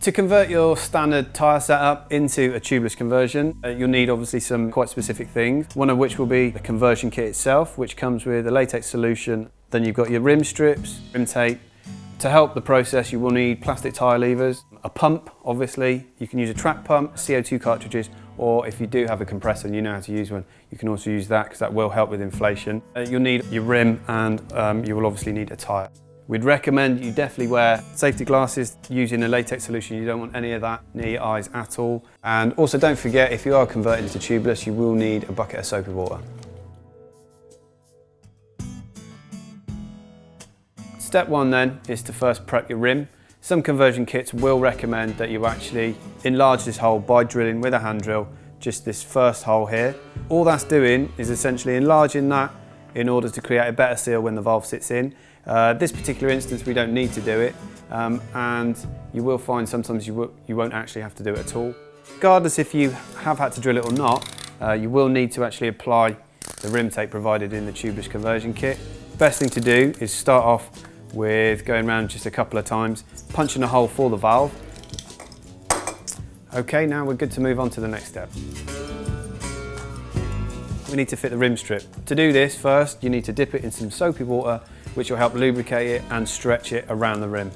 To convert your standard tyre setup into a tubeless conversion, you'll need obviously some quite specific things, one of which will be the conversion kit itself, which comes with a latex solution. Then you've got your rim strips, rim tape. To help the process, you will need plastic tyre levers, a pump, obviously. You can use a track pump, CO2 cartridges, or if you do have a compressor and you know how to use one, you can also use that because that will help with inflation. You'll need your rim and you will obviously need a tyre. We'd recommend you definitely wear safety glasses using a latex solution. You don't want any of that near your eyes at all. And also don't forget, if you are converting to tubeless, you will need a bucket of soapy water. Step one then is to first prep your rim. Some conversion kits will recommend that you actually enlarge this hole by drilling with a hand drill, just this first hole here. All that's doing is essentially enlarging that in order to create a better seal when the valve sits in. This particular instance we don't need to do it, and you will find sometimes you won't actually have to do it at all. Regardless if you have had to drill it or not, you will need to actually apply the rim tape provided in the tubeless conversion kit. Best thing to do is start off with going around just a couple of times, punching a hole for the valve. Okay, now we're good to move on to the next step. We need to fit the rim strip. To do this, first you need to dip it in some soapy water, which will help lubricate it and stretch it around the rim.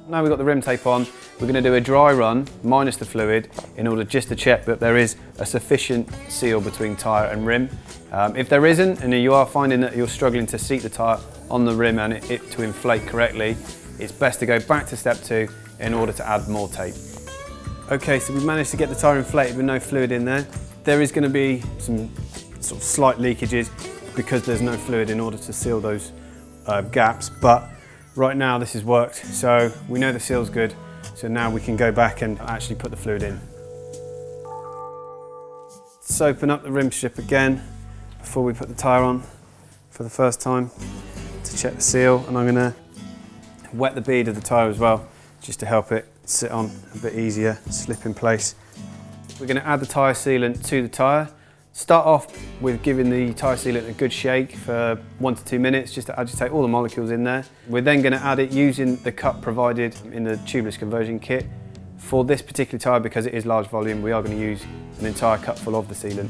Now we've got the rim tape on, we're going to do a dry run, minus the fluid, in order just to check that there is a sufficient seal between tyre and rim. If there isn't, and you are finding that you're struggling to seat the tyre on the rim and it to inflate correctly, it's best to go back to step 2 in order to add more tape. Okay, so we've managed to get the tyre inflated with no fluid in there. There is going to be some sort of slight leakages because there's no fluid in order to seal those gaps, but right now this has worked, so we know the seal's good, so now we can go back and actually put the fluid in. Let's open up the rim strip again before we put the tyre on for the first time to check the seal, and I'm going to wet the bead of the tyre as well, just to help it sit on a bit easier, slip in place. We're going to add the tyre sealant to the tyre. Start off with giving the tyre sealant a good shake for 1 to 2 minutes just to agitate all the molecules in there. We're then going to add it using the cup provided in the tubeless conversion kit. For this particular tyre, because it is large volume, we are going to use an entire cup full of the sealant.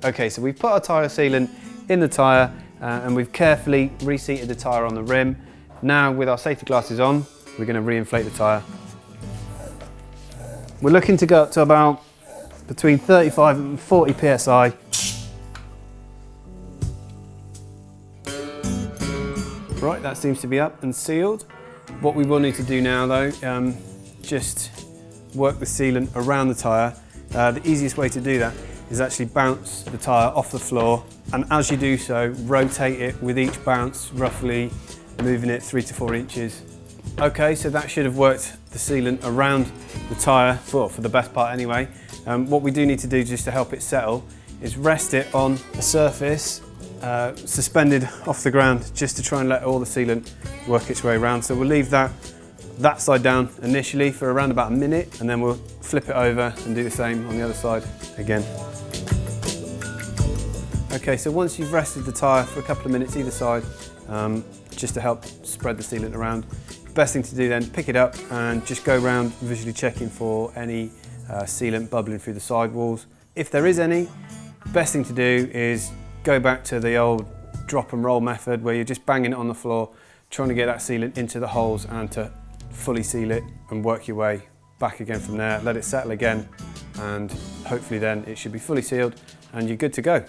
Okay, so we've put our tyre sealant in the tyre and we've carefully reseated the tyre on the rim. Now with our safety glasses on, we're going to reinflate the tyre. We're looking to go up to about between 35 and 40 psi. Right, that seems to be up and sealed. What we will need to do now though, just work the sealant around the tyre. The easiest way to do that is actually bounce the tyre off the floor, and as you do so, rotate it with each bounce, roughly moving it 3 to 4 inches. Okay, so that should have worked the sealant around the tyre for the best part anyway. What we do need to do just to help it settle is rest it on a surface suspended off the ground, just to try and let all the sealant work its way around. So we'll leave that side down initially for around about a minute, and then we'll flip it over and do the same on the other side again. Okay, so once you've rested the tyre for a couple of minutes either side, just to help spread the sealant around, best thing to do then, pick it up and just go around visually checking for any sealant bubbling through the sidewalls. If there is any, best thing to do is go back to the old drop and roll method where you're just banging it on the floor, trying to get that sealant into the holes and to fully seal it, and work your way back again from there. Let it settle again, and hopefully then it should be fully sealed and you're good to go.